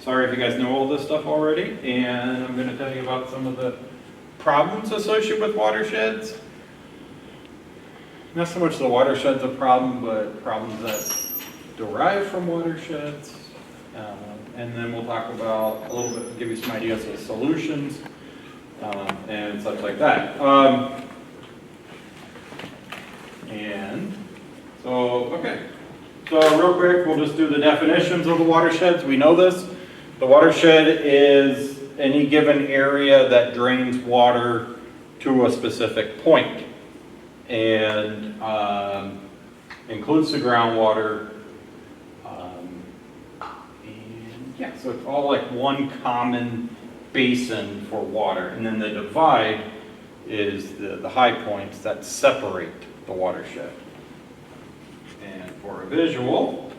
sorry if you guys know all this stuff already, and I'm going to tell you about some of the problems associated with watersheds. Not so much the watershed's a problem, but problems that derive from watersheds. And then we'll talk about a little bit, give you some ideas of solutions and such like that. And so, okay. So real quick, we'll just do the definitions of the watersheds. We know this. The watershed is any given area that drains water to a specific point, and includes the groundwater. And yeah, so it's all like one common basin for water, and then the divide is the high points that separate the watershed. And for a visual,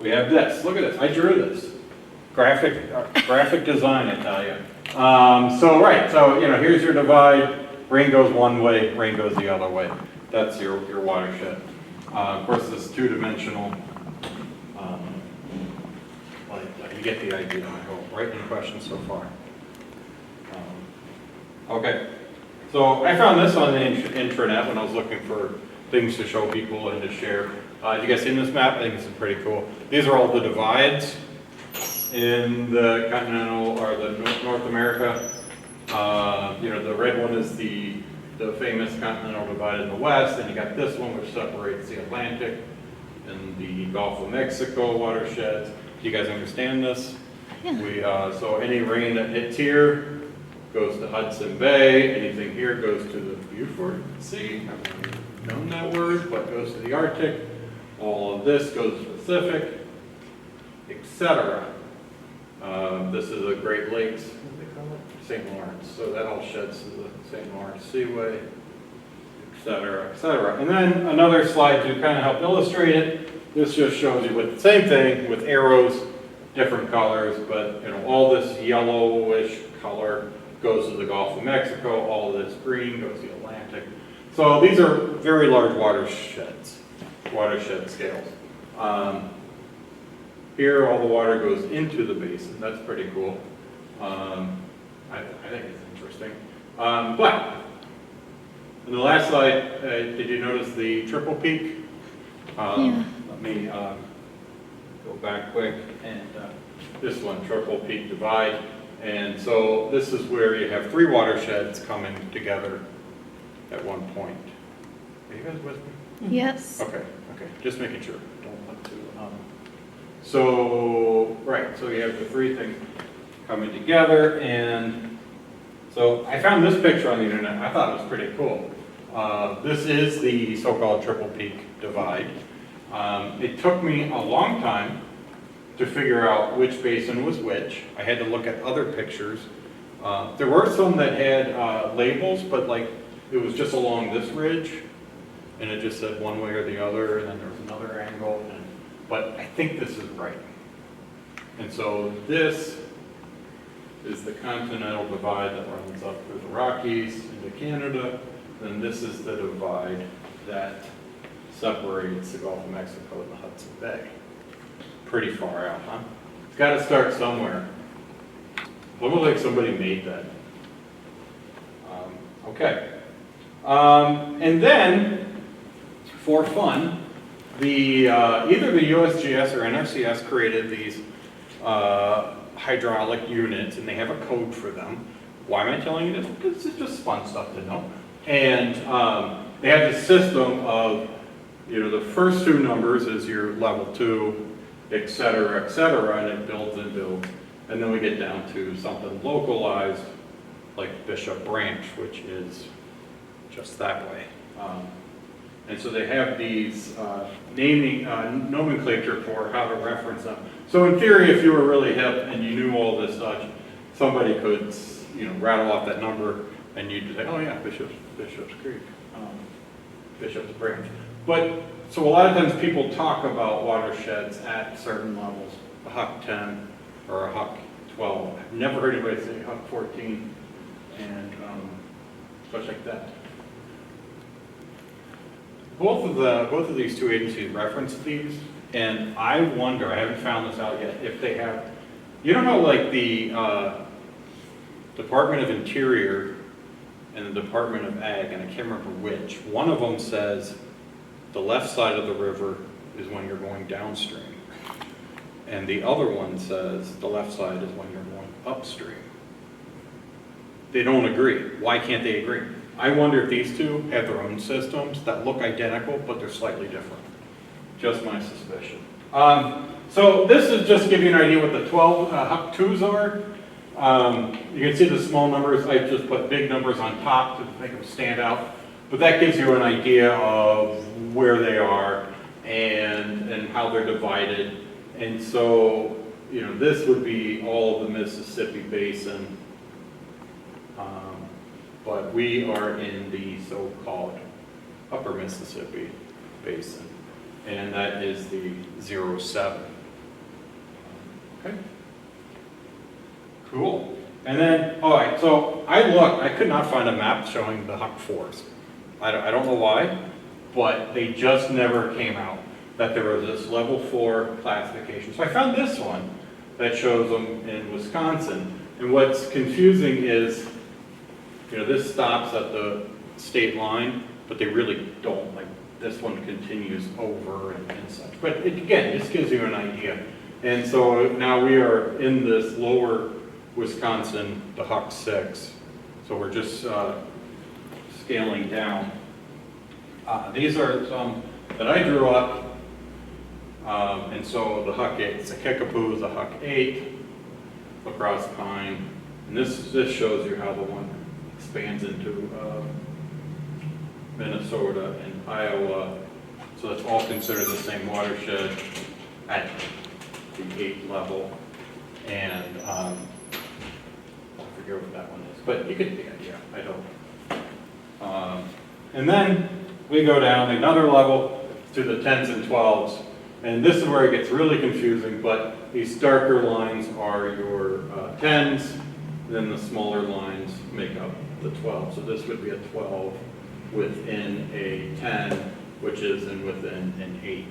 we have this. Look at this. I drew this. Graphic design, I tell you. So here's your divide. Rain goes one way, rain goes the other way. That's your watershed. Of course, this is two-dimensional. You get the idea, I hope. Right? Any questions so far? Okay. So I found this on the intranet when I was looking for things to show people and to share. You guys seen this map? I think this is pretty cool. These are all the divides in the continental or the North America. The red one is the famous continental divide in the west, and you got this one which separates the Atlantic and the Gulf of Mexico watersheds. Do you guys understand this? Yeah. So any rain that hits here goes to Hudson Bay. Anything here goes to the Beaufort Sea. I've never known that word, but goes to the Arctic. All of this goes to the Pacific, etc. This is the Great Lakes, what do they call it? St. Lawrence. So that all sheds to the St. Lawrence Seaway, etc., etc. And then another slide to kind of help illustrate it. This just shows you with the same thing with arrows, different colors, but all this yellowish color goes to the Gulf of Mexico. All of this green goes to the Atlantic. So these are very large watersheds, watershed scales. Here, all the water goes into the basin. That's pretty cool. I think it's interesting. But in the last slide, did you notice the triple peak? Yeah. Let me go back quick, and this one, triple peak divide. And so this is where you have three watersheds coming together at one point. Are you guys with me? Yes. Okay, just making sure. Don't want to. So you have the three things coming together, and so I found this picture on the internet. I thought it was pretty cool. This is the so-called triple peak divide. It took me a long time to figure out which basin was which. I had to look at other pictures. There were some that had labels, but it was just along this ridge, and it just said one way or the other, and then there was another angle. But I think this is right. And so this is the continental divide that runs up through the Rockies into Canada. Then this is the divide that separates the Gulf of Mexico and the Hudson Bay. Pretty far out, huh? It's got to start somewhere. Looks like somebody made that. Okay. And then, for fun, either the USGS or NRCS created these hydraulic units, and they have a code for them. Why am I telling you this? Because it's just fun stuff to know. And they have this system of, the first two numbers is your level 2, et cetera, and it builds and builds. And then we get down to something localized, like Bishop Branch, which is just that way. And so they have these naming nomenclature for how to reference them. So in theory, if you were really hip and you knew all this such, somebody could, rattle off that number, and you'd say, oh yeah, Bishop's Creek, Bishop's Branch. But so a lot of times people talk about watersheds at certain levels, a Huck 10 or a Huck 12. I've never heard anybody say Huck 14 and such like that. Both of these two agencies reference these, and I wonder, I haven't found this out yet, if they have You know how like the Department of Interior and the Department of Ag, and I can't remember which, one of them says the left side of the river is when you're going downstream. And the other one says the left side is when you're going upstream. They don't agree. Why can't they agree? I wonder if these two have their own systems that look identical, but they're slightly different. Just my suspicion. So this is just to give you an idea what the 12 Huck 2s are. You can see the small numbers. I just put big numbers on top to make them stand out. But that gives you an idea of where they are and how they're divided. And so, you know, this would be all of the Mississippi Basin. But we are in the so-called Upper Mississippi Basin. And that is the 07. Okay. Cool. And then, all right, so I looked, I could not find a map showing the Huck 4s. I don't know why, but they just never came out that there was this level 4 classification. So I found this one that shows them in Wisconsin. And what's confusing is, you know, this stops at the state line, but they really don't. Like, this one continues over and such. But it, again, this gives you an idea. And so now we are in this lower Wisconsin, the Huck 6. So we're just scaling down. These are some that I drew up. And so the Huck 8, the Kickapoo is the Huck 8, Lacrosse Pine. And this shows you how the one expands into Minnesota and Iowa. So that's all considered the same watershed at the 8 level. And I forget what that one is, but you get the idea, I don't. And then we go down another level to the 10s and 12s. And this is where it gets really confusing, but these darker lines are your 10s, then the smaller lines make up the 12. So this would be a 12 within a 10, which is within an 8.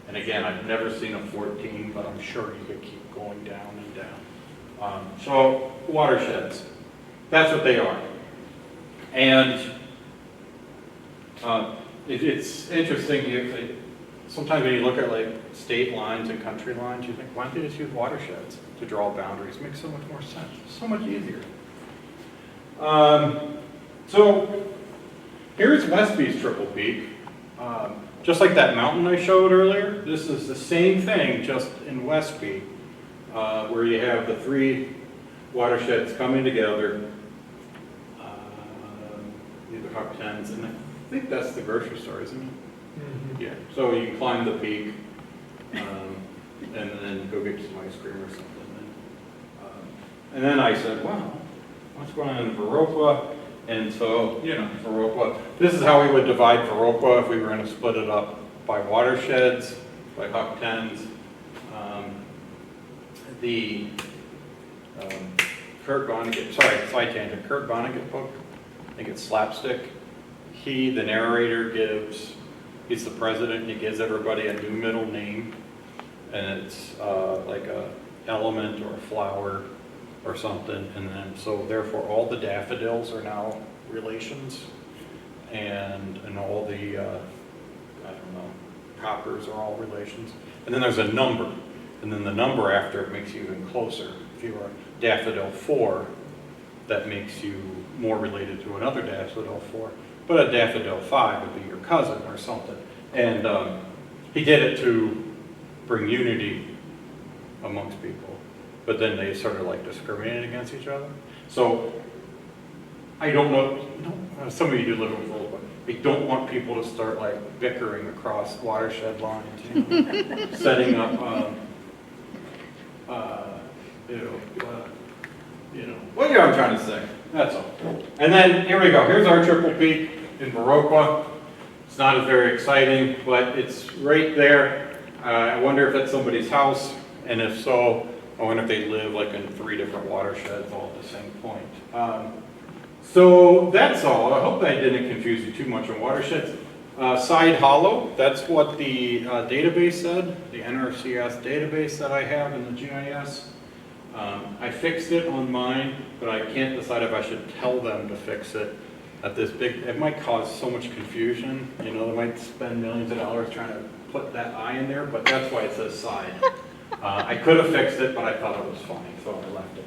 And again, I've never seen a 14, but I'm sure you could keep going down and down. So watersheds, that's what they are. And it's interesting, sometimes when you look at like state lines and country lines, you think, why don't they just use watersheds to draw boundaries? It makes so much more sense, so much easier. So here's Westby's Triple Peak. Just like that mountain I showed earlier, this is the same thing, just in Westby, where you have the 3 watersheds coming together. These are Huck 10s, and I think that's the grocery store, isn't it? Mm-hmm. Yeah. So you can climb the peak, and then go get some ice cream or something. And then I said, wow, what's going on in Viroqua? And so, you know, Viroqua, this is how we would divide Viroqua if we were going to split it up by watersheds, by Huck 10s. Kurt Vonnegut, sorry, side tangent, Kurt Vonnegut book, I think it's Slapstick. He, the narrator, he's the president, and he gives everybody a new middle name, and it's like a element or a flower or something, and then so therefore all the daffodils are now relations, and all the I don't know, poppers are all relations, and then there's a number, and then the number after it makes you even closer. If you are daffodil 4, that makes you more related to another daffodil 4, but a daffodil 5 would be your cousin or something, and he did it to bring unity amongst people. But then they sort of like discriminated against each other. So I don't know, some of you do live in Viroqua. I don't want people to start like bickering across watershed lines, you know, setting up, what I'm trying to say. That's all. And then here we go. Here's our Triple Peak in Viroqua. It's not as very exciting, but it's right there. I wonder if that's somebody's house, and if so, I wonder if they live like in 3 different watersheds all at the same point. So that's all. I hope I didn't confuse you too much on watersheds. Side hollow, that's what the database said, the NRCS database that I have in the GIS. I fixed it on mine, but I can't decide if I should tell them to fix it at this big, it might cause so much confusion. You know, they might spend millions of dollars trying to put that I in there, but that's why it says side. I could have fixed it, but I thought it was funny, so I left it.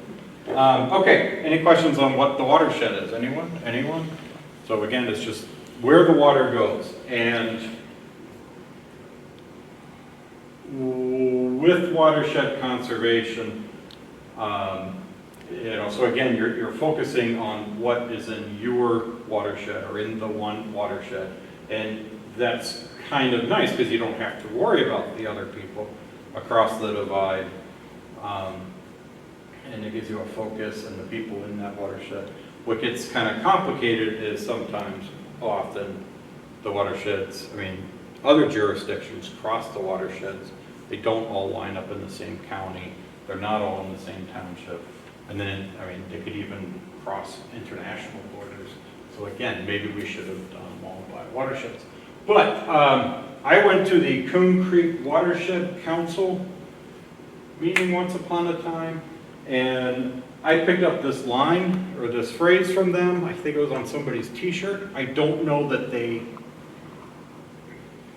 Okay, any questions on what the watershed is? Anyone? Anyone? So again, it's just where the water goes. And with watershed conservation, you know, so again, you're focusing on what is in your watershed or in the one watershed. And that's kind of nice because you don't have to worry about the other people across the divide. And it gives you a focus and the people in that watershed. What gets kind of complicated is sometimes, often, the watersheds, I mean, other jurisdictions cross the watersheds. They don't all line up in the same county. They're not all in the same township. And then, I mean, they could even cross international borders. So again, maybe we should have done them all by watersheds. But I went to the Coon Creek Watershed Council meeting once upon a time, and I picked up this line, or this phrase from them. I think it was on somebody's t-shirt. I don't know that they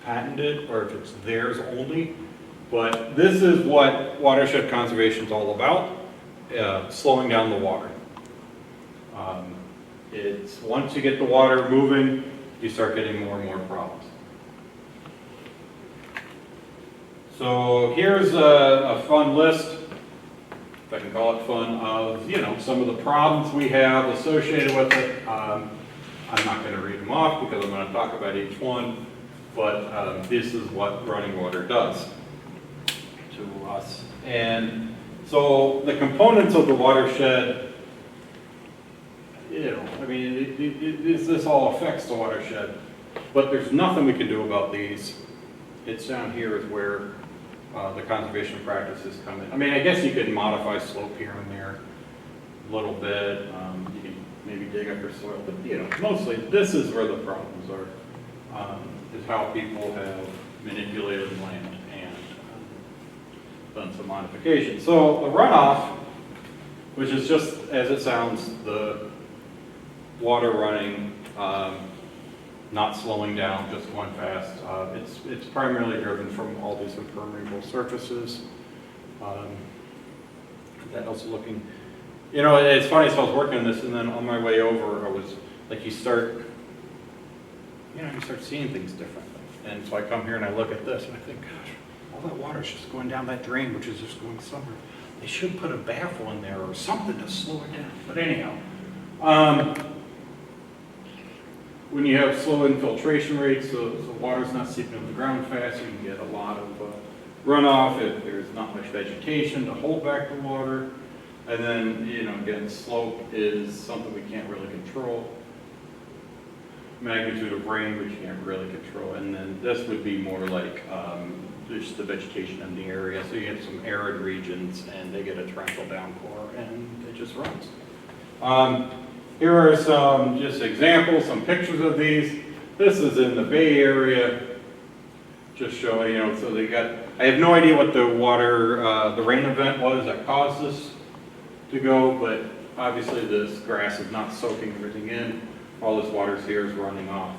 patented, or if it's theirs only, but this is what watershed conservation is all about, slowing down the water. It's once you get the water moving, you start getting more and more problems. So here's a fun list, if I can call it fun, of, you know, some of the problems we have associated with it. I'm not going to read them off because I'm going to talk about each one, but this is what running water does to us. And so the components of the watershed, you know, I mean, this all affects the watershed, but there's nothing we can do about these. It's down here is where the conservation practices come in. I mean, I guess you could modify slope here and there a little bit. You can maybe dig up your soil, but you know, mostly this is where the problems are. Is how people have manipulated land and done some modification. So the runoff, which is just as it sounds, the water running, not slowing down, just going fast. It's primarily driven from all these impermeable surfaces. That also looking, you know, it's funny, so I was working on this, and then on my way over, I was like, you start seeing things differently. And so I come here and I look at this, and I think, gosh, all that water's just going down that drain, which is just going somewhere. They should put a baffle in there or something to slow it down. But anyhow, when you have slow infiltration rates, so water's not seeping in the ground fast, you can get a lot of runoff if there's not much vegetation to hold back the water. And then, you know, again, slope is something we can't really control. Magnitude of rain, which you can't really control. And then this would be more like just the vegetation in the area. So you have some arid regions, and they get a torrential downpour, and it just runs. Here are some just examples, some pictures of these. This is in the Bay Area, just showing, you know, so they got, I have no idea what the water, the rain event was that caused this to go, but obviously this grass is not soaking everything in. All this water here is running off.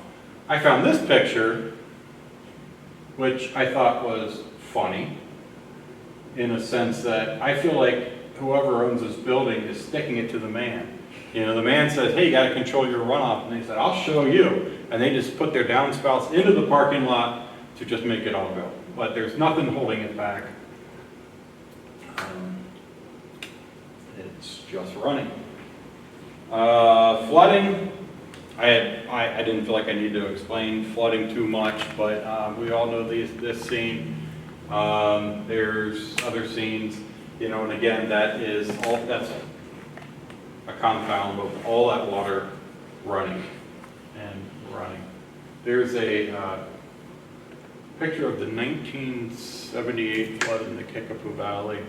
I found this picture, which I thought was funny, in a sense that I feel like whoever owns this building is sticking it to the man. You know, the man says, hey, you got to control your runoff. And they said, I'll show you. And they just put their downspouts into the parking lot to just make it all go. But there's nothing holding it back. It's just running. Flooding. I didn't feel like I needed to explain flooding too much, but we all know this scene. There's other scenes, you know, and again, that's a compound of all that water running and running. There's a picture of the 1978 flood in the Kickapoo Valley,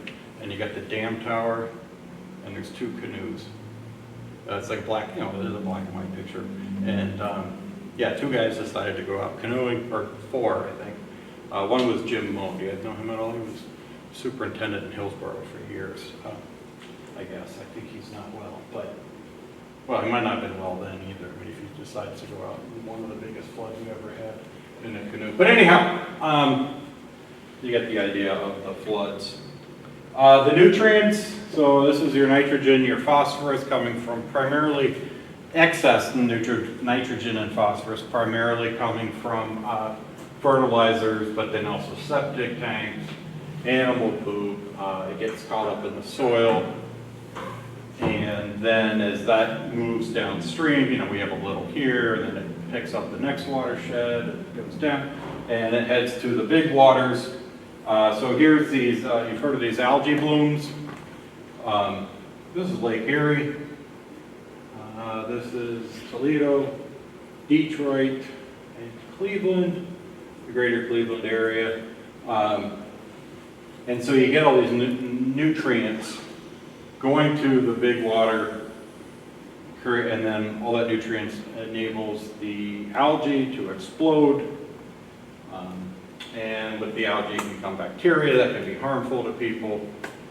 and you got the dam tower, and there's two canoes. It's like black, you know, it is a black and white picture. And yeah, 2 guys decided to go out canoeing, or 4, I think. One was Jim Moe. Do you guys know him at all? He was superintendent in Hillsborough for years. I guess. I think he's not well, but, well, he might not have been well then either. I mean, if he decides to go out in one of the biggest floods we ever had in a canoe. But anyhow, you get the idea of the floods. The nutrients, so this is your nitrogen, your phosphorus coming from primarily excess nitrogen and phosphorus, primarily coming from fertilizers, but then also septic tanks, animal poop. It gets caught up in the soil. And then as that moves downstream, you know, we have a little here, and then it picks up the next watershed, it goes down, and it heads to the big waters. So here's these, you've heard of these algae blooms. This is Lake Erie. This is Toledo, Detroit, and Cleveland, the greater Cleveland area. And so you get all these nutrients going to the big water, and then all that nutrients enables the algae to explode. And with the algae can come bacteria that can be harmful to people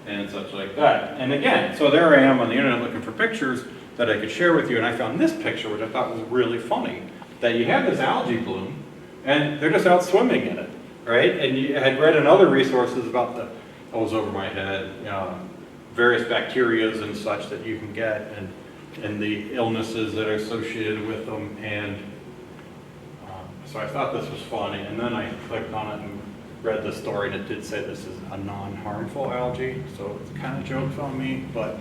and such like that. And again, so there I am on the internet looking for pictures that I could share with you, and I found this picture, which I thought was really funny, that you have this algae bloom, and they're just out swimming in it, right? And I had read in other resources about that was over my head, various bacterias and such that you can get, and the illnesses that are associated with them, and so I thought this was funny, and then I clicked on it and read the story, and it did say this is a non-harmful algae, so it's kind of jokes on me, but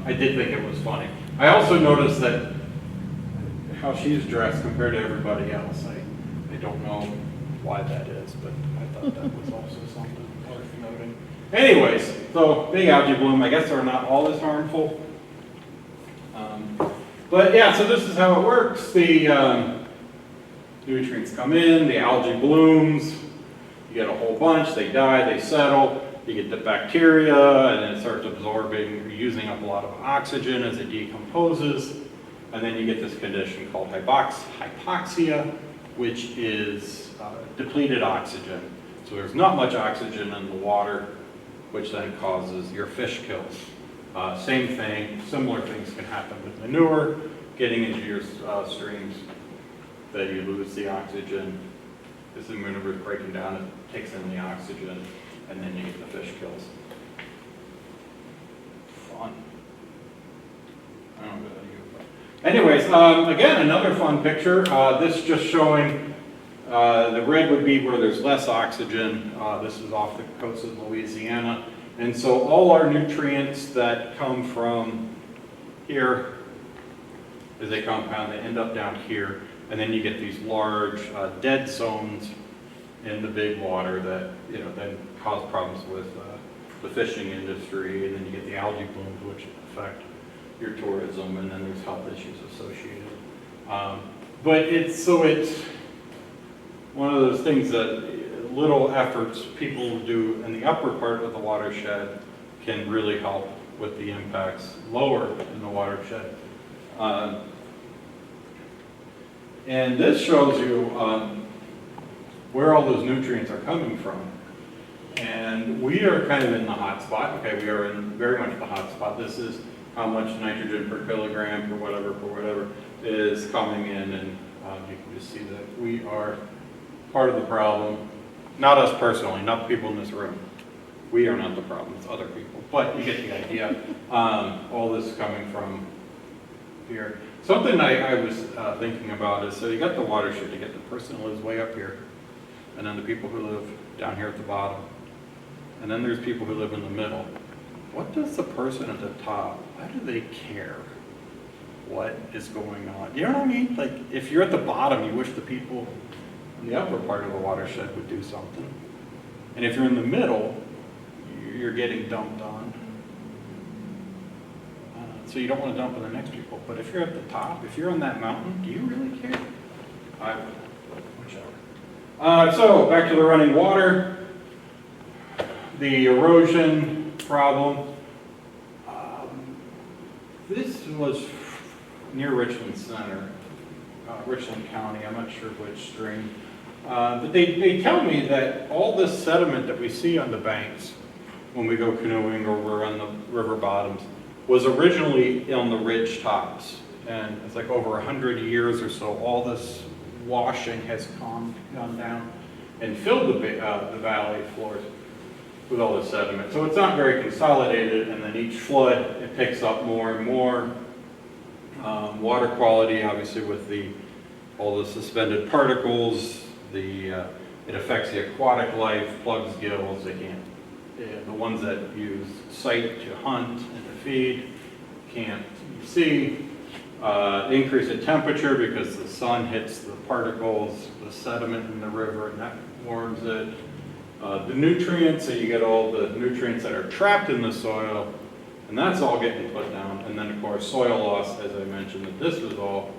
I did think it was funny. I also noticed that how she's dressed compared to everybody else. I don't know why that is, but I thought that was also something worth noting. Anyways, so big algae bloom, I guess they're not all as harmful. But yeah, so this is how it works. The nutrients come in, the algae blooms, you get a whole bunch, they die, they settle, you get the bacteria, and then it starts absorbing, using up a lot of oxygen as it decomposes, and then you get this condition called hypoxia, which is depleted oxygen. So there's not much oxygen in the water, which then causes your fish kills. Same thing, similar things can happen with manure, getting into your streams, that you lose the oxygen. As the manure is breaking down, it takes in the oxygen, and then you get the fish kills. Fun. I don't know about you. Anyways, again, another fun picture. This just showing the red would be where there's less oxygen. This is off the coast of Louisiana. And so all our nutrients that come from here as a compound, they end up down here. And then you get these large dead zones in the big water that then cause problems with the fishing industry, and then you get the algae blooms, which affect your tourism, and then there's health issues associated. But it's one of those things that little efforts people do in the upper part of the watershed can really help with the impacts lower in the watershed. And this shows you where all those nutrients are coming from. And we are kind of in the hot spot. Okay, we are in very much the hot spot. This is how much nitrogen per kilogram per whatever is coming in. And you can just see that we are part of the problem. Not us personally, not the people in this room. We are not the problem, it's other people. But you get the idea. All this is coming from here. Something I was thinking about is, so you got the watershed, you get the person who lives way up here, and then the people who live down here at the bottom, and then there's people who live in the middle. What does the person at the top, why do they care what is going on? You know what I mean? Like, if you're at the bottom, you wish the people in the upper part of the watershed would do something. And if you're in the middle, you're getting dumped on. So you don't want to dump on the next people. But if you're at the top, if you're on that mountain, do you really care? I would, whichever. So back to the running water, the erosion problem. This was near Richmond Center. Richland County, I'm not sure which stream. But they tell me that all this sediment that we see on the banks when we go canoeing or we're on the river bottoms was originally on the ridge tops. And it's like over 100 years or so, all this washing has gone down and filled the valley floors with all the sediment. So it's not very consolidated, and then each flood, it picks up more and more. Water quality, obviously with all the suspended particles, it affects the aquatic life, plugs gills, the ones that use sight to hunt and to feed can't see. Increase in temperature because the sun hits the particles, the sediment in the river, and that warms it. The nutrients, so you get all the nutrients that are trapped in the soil, and that's all getting put down. And then, of course, soil loss, as I mentioned, that this was all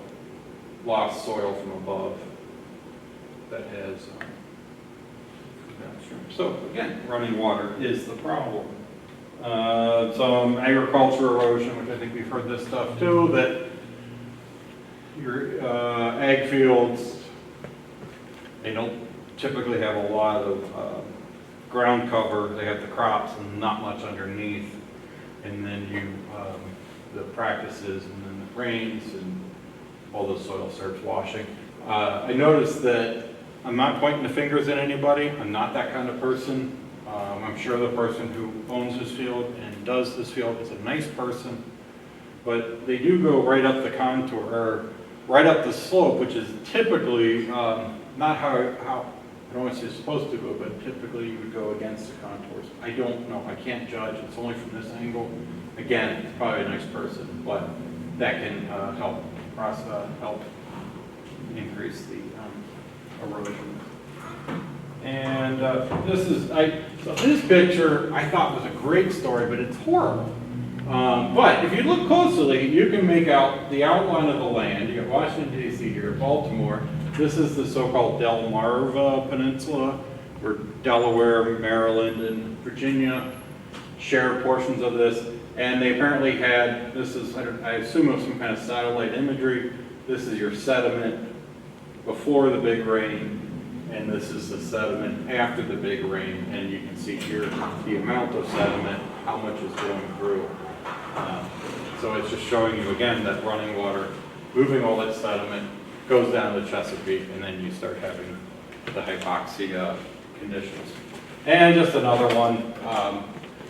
lost soil from above that has downstream. So, again, running water is the problem. Some agriculture erosion, which I think we've heard this stuff too, that your ag fields, they don't typically have a lot of ground cover. They have the crops and not much underneath. And then the practices and then the rains and all the soil starts washing. I noticed that I'm not pointing the fingers at anybody. I'm not that kind of person. I'm sure the person who owns this field and does this field is a nice person. But they do go right up the contour, or right up the slope, which is typically not how I don't know what you're supposed to go, but typically you would go against the contours. I don't know. I can't judge. It's only from this angle. Again, it's probably a nice person, but that can help increase the erosion. And this picture I thought was a great story, but it's horrible. But if you look closely, you can make out the outline of the land. You got Washington, D.C. here, Baltimore. This is the so-called Delmarva Peninsula, where Delaware, Maryland, and Virginia share portions of this. And they apparently had, I assume it was some kind of satellite imagery. This is your sediment before the big rain, and this is the sediment after the big rain. And you can see here the amount of sediment, how much is going through. So it's just showing you again that running water, moving all that sediment, goes down the Chesapeake, and then you start having the hypoxia conditions. And just another one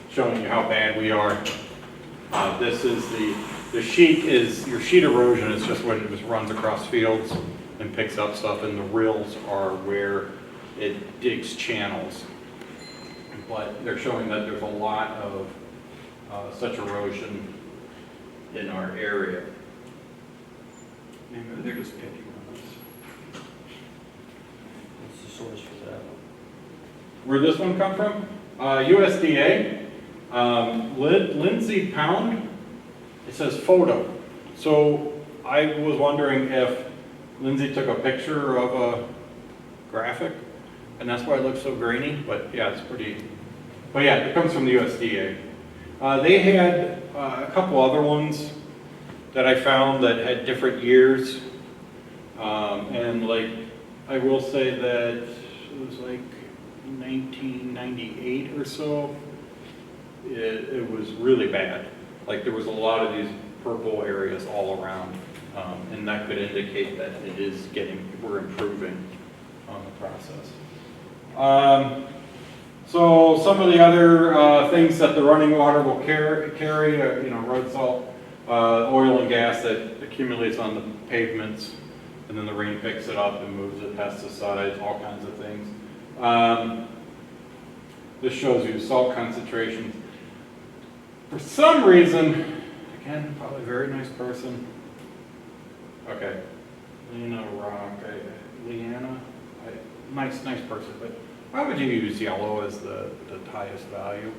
showing you how bad we are. This is the sheet is your sheet erosion. It's just when it just runs across fields and picks up stuff, and the rills are where it digs channels. But they're showing that there's a lot of such erosion in our area. Maybe they're just picking on us. What's the source for that? Where'd this one come from? USDA. Lindsay Pound. It says photo. So I was wondering if Lindsay took a picture of a graphic, and that's why it looks so grainy. But yeah, it's pretty. But yeah, it comes from the USDA. They had a couple other ones that I found that had different years. And like, I will say that it was like 1998 or so. It was really bad. Like there was a lot of these purple areas all around. And that could indicate that we're improving on the process. So some of the other things that the running water will carry, road salt, oil and gas that accumulates on the pavements, and then the rain picks it up and moves it, pesticides, all kinds of things. This shows you salt concentrations. For some reason, again, probably a very nice person. Okay, Leanna, nice person, but why would you use yellow as the highest value?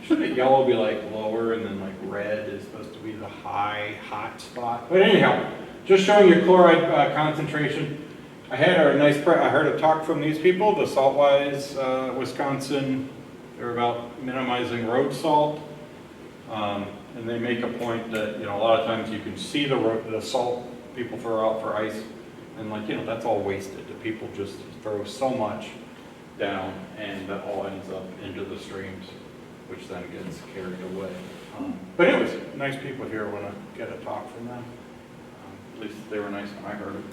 Shouldn't yellow be like lower, and then like red is supposed to be the hot spot? But anyhow, just showing you chloride concentration. I heard a talk from these people, the Saltwise, Wisconsin. They're about minimizing road salt, and they make a point that a lot of times you can see the salt people throw out for ice And like, you know, that's all wasted. The people just throw so much down and that all ends up into the streams, which then gets carried away. But anyways, nice people here when I get a talk from them. At least they were nice when I heard it.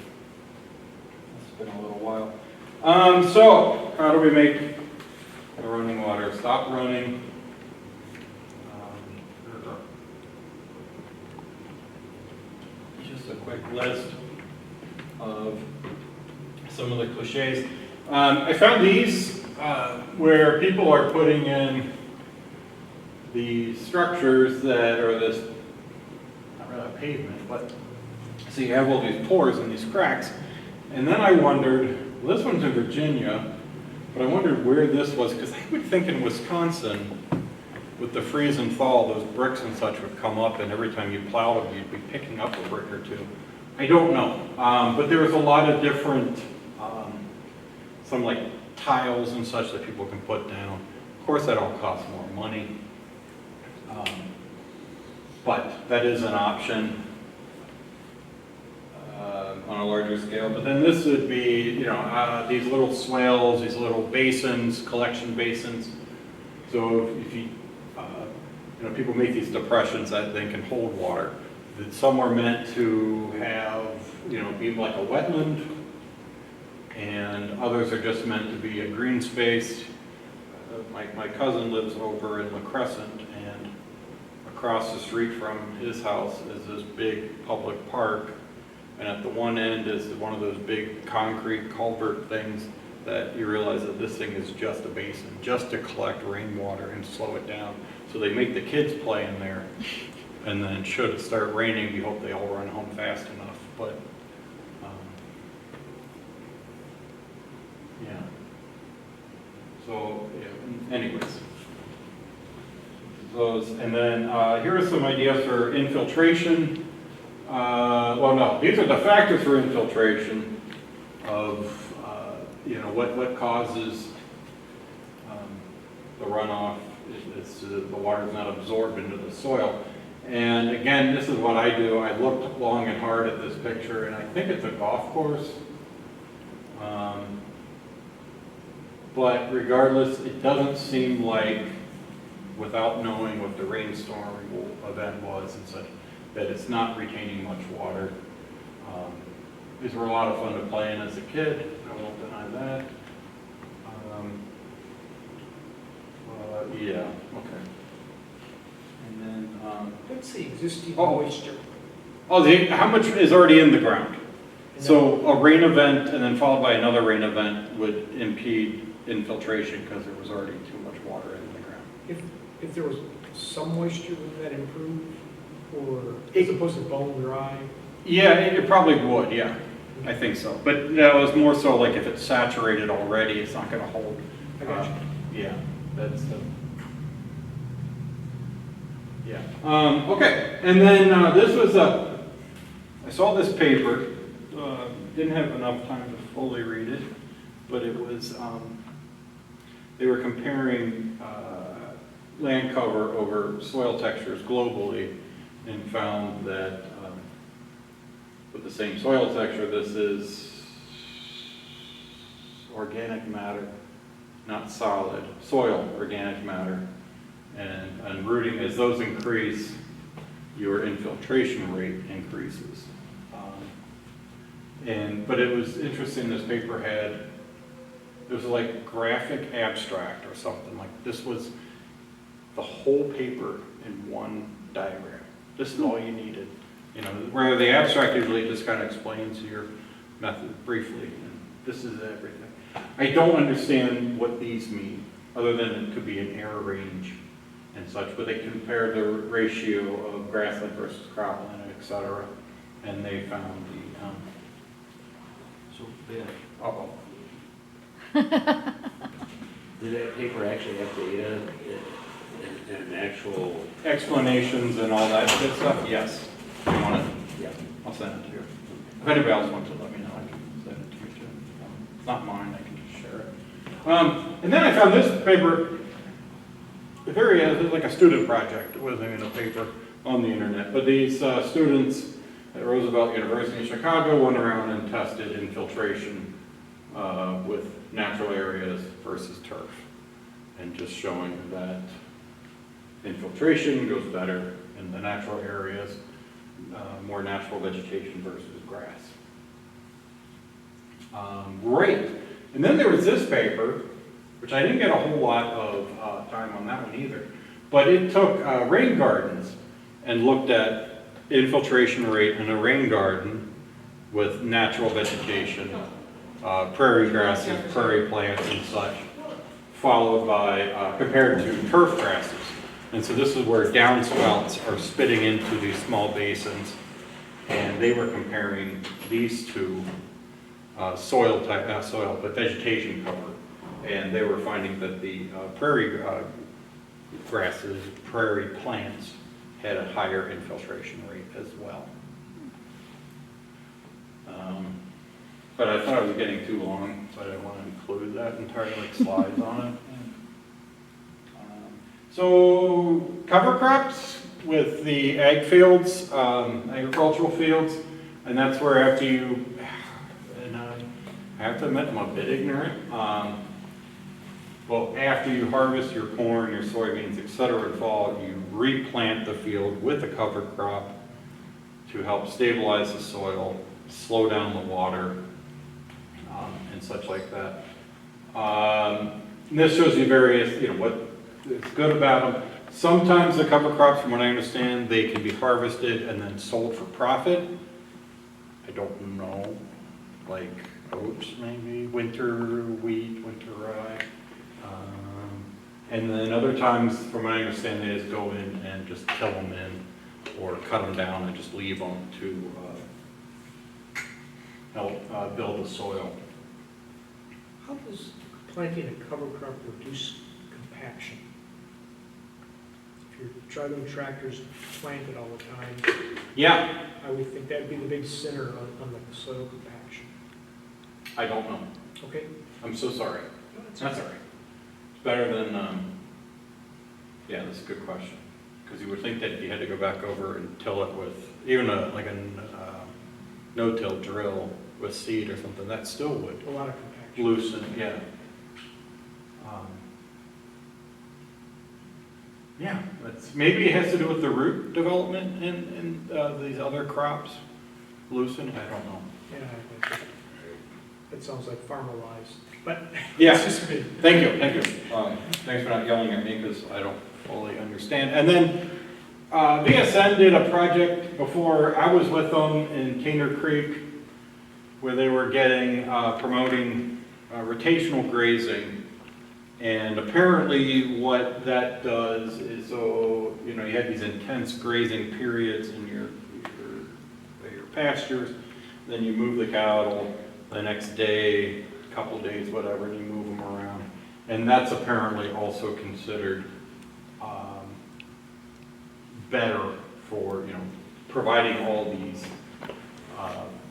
It's been a little while. So how do we make the running water stop running? Just a quick list of some of the cliches. I found these where people are putting in the structures that are this, not really a pavement, but so you have all these pores and these cracks. And then I wondered, well, this one's in Virginia, but I wondered where this was, because I would think in Wisconsin, with the freeze and thaw, those bricks and such would come up, and every time you plowed them, you'd be picking up a brick or two. I don't know, but there was a lot of different, some like tiles and such that people can put down. Of course, that all costs more money, but that is an option on a larger scale. But then this would be, you know, these little swales, these little basins, collection basins. So if you, you know, people make these depressions that they can hold water. Some are meant to have, you know, be like a wetland, and others are just meant to be a green space. My cousin lives over in La Crescent, and across the street from his house is this big public park, and at the one end is one of those big concrete culvert things that you realize that this thing is just a basin, just to collect rainwater and slow it down. So they make the kids play in there, and then should it start raining, we hope they all run home fast enough. But yeah. So yeah. Anyways, those, and then here are some ideas for infiltration. Well, no, these are the factors for infiltration of you know, what causes the runoff. It's the water's not absorbed into the soil. And again, this is what I do. I looked long and hard at this picture, and I think it's a golf course. But regardless, it doesn't seem like, without knowing what the rainstorm event was and such, that it's not retaining much water. These were a lot of fun to play in as a kid. I won't deny that. Yeah, okay. And then, What's the existing Oh. moisture? how much is already in the ground? So a rain event and then followed by another rain event would impede infiltration because there was already too much water in the ground. If there was some moisture, would that improve? Or as opposed to bone dry? Yeah, it probably would, yeah. I think so. But that was more so like if it's saturated already, it's not going to hold. I got you. Yeah, that's yeah. Okay, and then this was I saw this paper. Didn't have enough time to fully read it, but it was they were comparing land cover over soil textures globally, and found that with the same soil texture, this is organic matter, not solid, soil organic matter. And rooting, as those increase, your infiltration rate increases. But it was interesting, this paper had, it was like graphic abstract or something, like this was the whole paper in one diagram. This is all you needed. You know, where the abstract usually just kind of explains your method briefly, and this is everything. I don't understand what these mean, other than it could be an error range and such, but they compared the ratio of grassland versus cropland, et cetera, and they found the, So, Ben, uh-oh. did that paper actually have data and actual? Explanations and all that good stuff, yes. You want it? Yeah. I'll send it to you. If anybody else wants to let me know, I can send it to you too. It's not mine, I can just share it. And then I found this paper, very, like a student project. It wasn't even a paper on the internet, but these students at Roosevelt University in Chicago went around and tested infiltration with natural areas versus turf, and just showing that infiltration goes better in the natural areas, more natural vegetation versus grass. Great. And then there was this paper, which I didn't get a whole lot of time on that one either, but it took rain gardens and looked at infiltration rate in a rain garden with natural vegetation, prairie grasses, prairie plants and such, followed by, compared to turf grasses. And so this is where downspouts are spitting into these small basins, and they were comparing these two soil type, not soil, but vegetation cover. And they were finding that the prairie grasses, prairie plants, had a higher infiltration rate as well. But I thought it was getting too long, so I didn't want to include that entire slides on it. So cover crops with the ag fields, agricultural fields, and that's where after you, and I have to admit I'm a bit ignorant, well, after you harvest your corn, your soybeans, etc. in fall, you replant the field with a cover crop to help stabilize the soil, slow down the water, and such like that. And this shows you various, what is good about them. Sometimes the cover crops, from what I understand, they can be harvested and then sold for profit. I don't know, like oats maybe, winter wheat, winter rye. And then other times, from what I understand, they just go in and just kill them in or cut them down and just leave them to help build the soil. How does planting a cover crop reduce compaction? If you're driving tractors planted all the time, Yeah, I would think that'd be the big sinner on the soil compaction. I don't know. Okay? I'm so sorry. No, that's That's all right. It's better than, yeah, that's a good question. Because you would think that you had to go back over and till it with, even like a no-till drill with seed or something, that still would a lot of compaction. loosen, yeah. Yeah, maybe it has to do with the root development in these other crops. Loosen, I don't know. Yeah, I think it sounds like farmer lies, but Yeah. it's just me. Thank you, thank you. Thanks for not yelling at me because I don't fully understand. And then VSN did a project before I was with them in Caner Creek where they were promoting rotational grazing. And apparently what that does is, so, you have these intense grazing periods in your pastures, then you move the cattle the next day, couple days, whatever, and you move them around. And that's apparently also considered better for, providing all these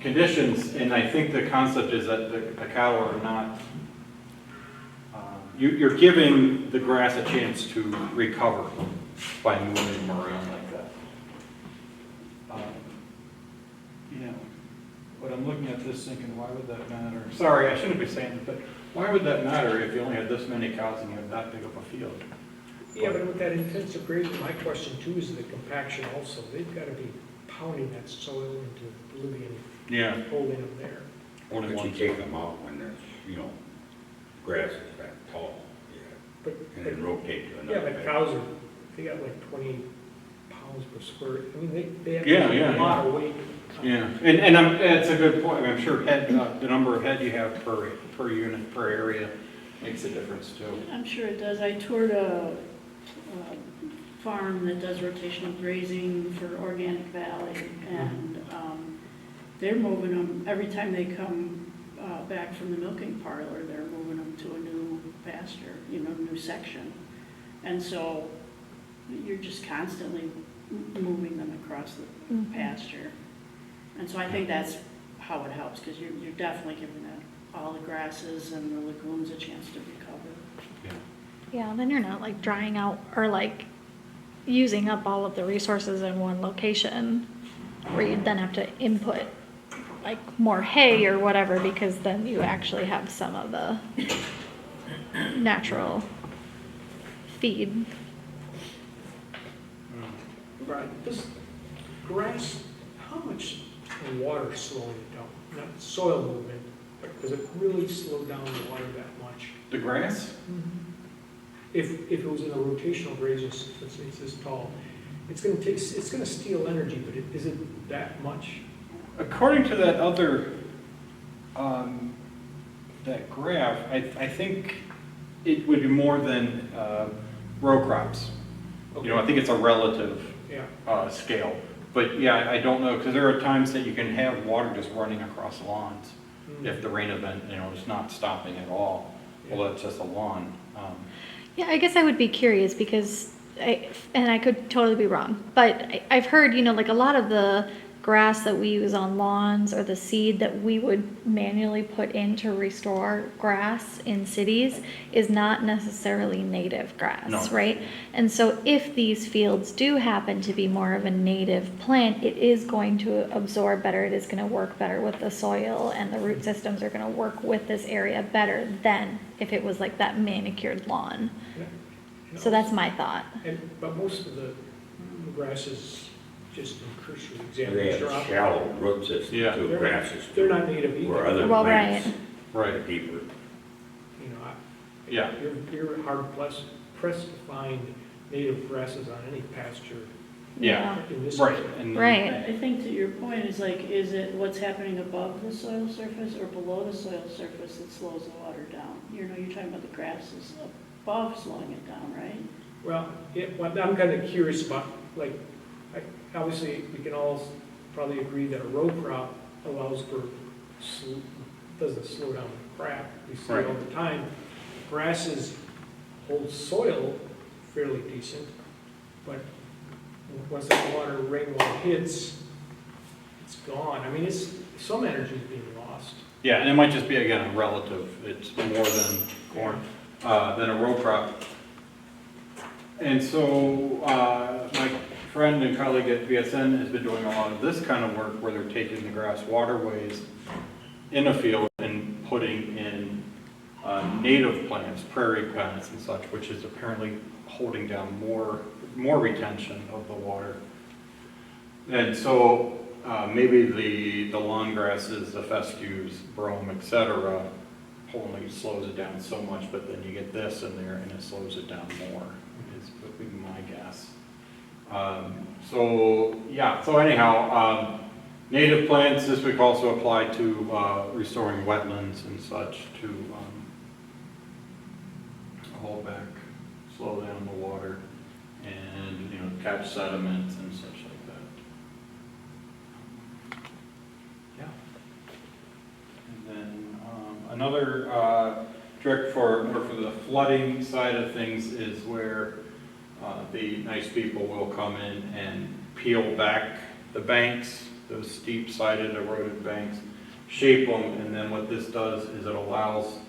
conditions. And I think the concept is that the cattle are not, you're giving the grass a chance to recover by moving them around like that. But I'm looking at this thinking, why would that matter? Sorry, I shouldn't be saying it, but why would that matter if you only had this many cows and you had that big of a field? Yeah, but with that intensive grazing, my question too is the compaction also. They've got to be pounding that soil into oblivion, Yeah. holding them there. Only But one you take them out when there's, grass is that tall, But, and then rotate to yeah, another but bed. cows are, they got like 20 pounds per square. I mean, they have Yeah, a lot of weight. Yeah, and it's a good point. I'm sure the number of head you have per unit, per area makes a difference too. I'm sure it does. I toured a farm that does rotational grazing for Organic Valley, and they're moving them, every time they come back from the milking parlor, they're moving them to a new pasture, new section. And so you're just constantly moving them across the pasture. And so I think that's how it helps, because you're definitely giving all the grasses and the lagoons a chance to recover. Yeah, then you're not like drying out or like using up all of the resources in one location. where you'd then have to input like more hay or whatever, because then you actually have some of the natural feed. Right, this grass, how much water slowing it down? Not soil movement, but does it really slow down the water that much? The grass? If it was in a rotational grazing, let's say it's this tall, it's gonna steal energy, but is it that much? According to that other, that graph, I think it would be more than row crops. You know, I think it's a relative Yeah, scale. But yeah, I don't know, because there are times that you can have water just running across lawns. If the rain event, you know, is not stopping at all. Well, that's just a lawn. Yeah, I guess I would be curious because and I could totally be wrong, but I've heard, you know, like a lot of the grass that we use on lawns or the seed that we would manually put in to restore grass in cities is not necessarily native grass, No. right? And so if these fields do happen to be more of a native plant, it is going to absorb better, it is going to work better with the soil, and the root systems are going to work with this area better than if it was like that manicured lawn. yeah. So that's my thought. But most of the grasses, just in cursory They examination, have shallow root system Yeah. to grasses. they're not native Where either. other Well, plants Right. are deeper. You know, Yeah. you're hard pressed to find native grasses on any pasture Yeah. in this. Right. area. And Right. I think to your point is like, is it what's happening above the soil surface or below the soil surface that slows the water down? You know, you're talking about the grasses above slowing it down, right? Well, what I'm kind of curious about, like, obviously, we can all probably agree that a row crop allows for, doesn't slow down the crap, we see it all the time. Grasses hold soil fairly decent, but once that rainwater hits, it's gone. I mean, some energy is being lost. Yeah, and it might just be, again, a relative. It's more than corn, than a row crop. And so my friend and colleague at VSN has been doing a lot of this kind of work where they're taking the grass waterways in a field and putting in native plants, prairie plants and such, which is apparently holding down more retention of the water. And so maybe the lawn grasses, the fescues, brome, etc., only slows it down so much, but then you get this in there and it slows it down more, would be my guess. So anyhow, native plants, this would also apply to restoring wetlands and such to hold back, slow down the water, and, you know, catch sediments and such like that. Yeah. And then another trick for the flooding side of things is where the nice people will come in and peel back the banks, those steep-sided eroded banks, shape them, and then what this does is it allows,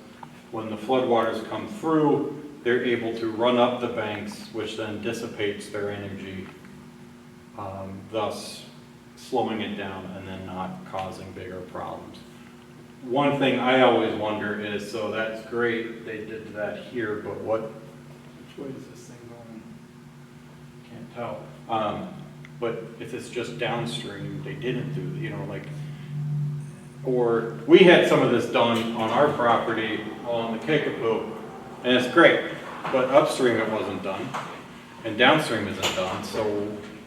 when the floodwaters come through, they're able to run up the banks, which then dissipates their energy, thus slowing it down and then not causing bigger problems. One thing I always wonder is, so that's great, they did that here, but which way is this thing going? Can't tell. But if it's just downstream, they didn't do, you know, like, or we had some of this done on our property along the Kickapoo, and it's great, but upstream it wasn't done, and downstream isn't done, so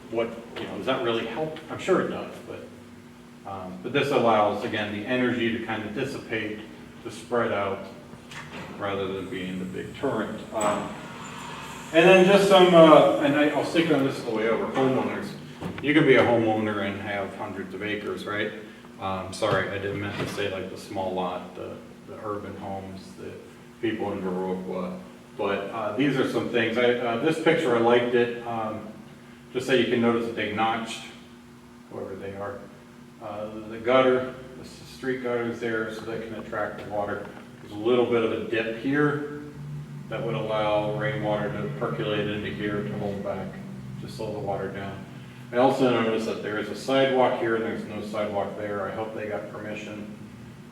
what, you know, does that really help? I'm sure it does, but this allows, again, the energy to kind of dissipate, to spread out, rather than being the big torrent. And then just some, and I'll stick on this the way over, homeowners. You can be a homeowner and have hundreds of acres, right? Sorry, I didn't meant to say like the small lot, the urban homes, the people in Viroqua. But these are some things. This picture, I liked it. Just so you can notice that they notched, whoever they are, the gutter, the street gutter is there so they can attract the water. There's a little bit of a dip here that would allow rainwater to percolate into here to hold back, to slow the water down. I also noticed that there is a sidewalk here and there's no sidewalk there. I hope they got permission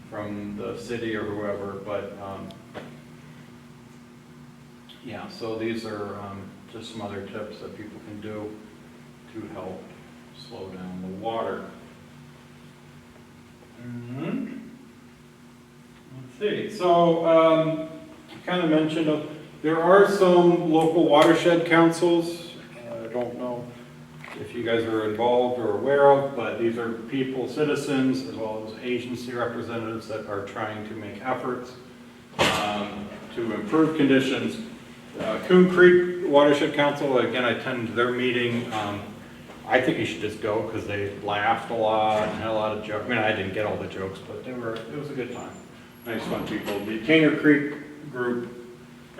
from the city or whoever, but, yeah, so these are, just some other tips that people can do to help slow down the water. Let's see, so, kind of mentioned, there are some local watershed councils. I don't know if you guys are involved or aware of, but these are people, citizens, as well as agency representatives that are trying to make efforts to improve conditions. Coon Creek Watershed Council, again, I attended their meeting. I think you should just go because they laughed a lot and had a lot of jokes. I mean, I didn't get all the jokes, but it was a good time. Nice, fun people. The Kanger Creek group,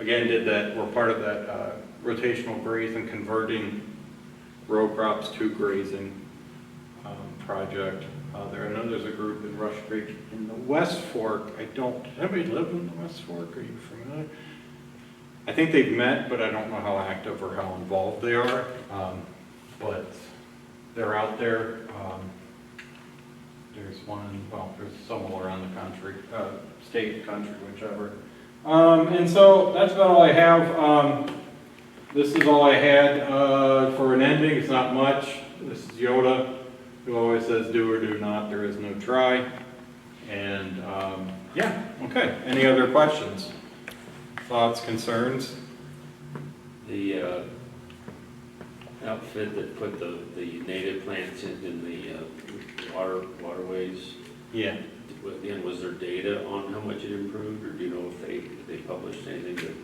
again, did that, we're part of that rotational grazing, converting row crops to grazing project. I know there's a group in Rush Creek in the West Fork. Does anybody live in the West Fork? Are you familiar? I think they've met, but I don't know how active or how involved they are. But they're out there. There's one, well, there's some all around the country, state, country, whichever. And so that's about all I have. This is all I had for an ending. It's not much. This is Yoda, who always says do or do not. There is no try. And yeah, okay. Any other questions? Thoughts, concerns? The outfit that put the native plants in the waterways, Yeah. again, was there data on how much it improved, or do you know if they published anything that?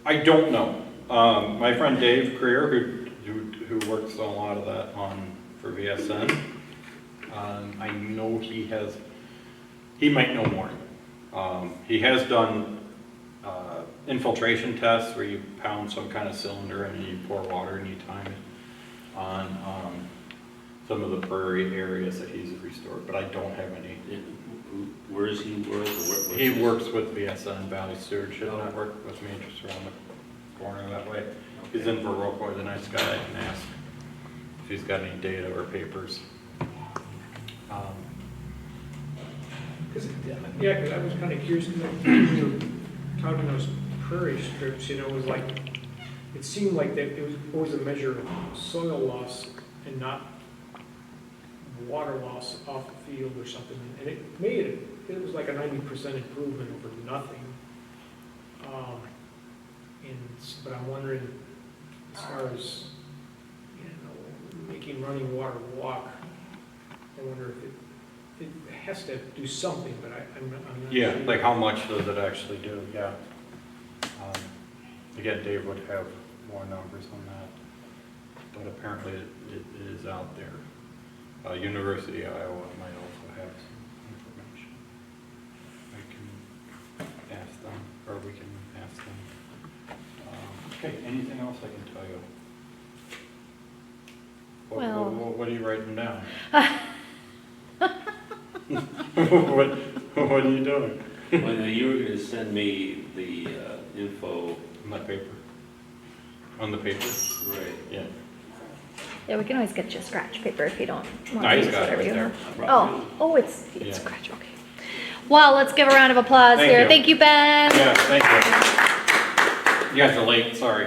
I don't know. My friend Dave Creer, who works on a lot of that for VSN, I know he might know more. He has done infiltration tests where you pound some kind of cylinder and you pour water and you time it on some of the prairie areas that he's restored, but I don't have any. Where does he work? He works with VSN, Valley Stewardship Network, with me just around the corner that way. He's in Viroqua, the nice guy. I can ask if he's got any data or papers. Because I was kind of curious, because we were talking those prairie strips, it was like, it seemed like that it was always a measure of soil loss and not water loss off the field or something. And it made it was like a 90% improvement over nothing. But I'm wondering, as far as, making running water walk, I wonder if it has to do something, but I'm not Yeah, sure. like how much does it actually do? Yeah. Again, Dave would have more numbers on that, but apparently it is out there. University of Iowa might also have some information. I can ask them, or we can ask them. Okay, anything else I can tell you? What are you writing down? What are you doing? Well, now you were going to send me the info. On that paper? On the paper? Right. Yeah. Yeah, we can always get you a scratch paper if you don't want No, to he's use got it whatever right you there. have. Oh, it's Yeah. scratch, okay. Well, let's give a round of applause Thank here. you. Thank you, Ben. Yeah, thank you. You guys are late, sorry.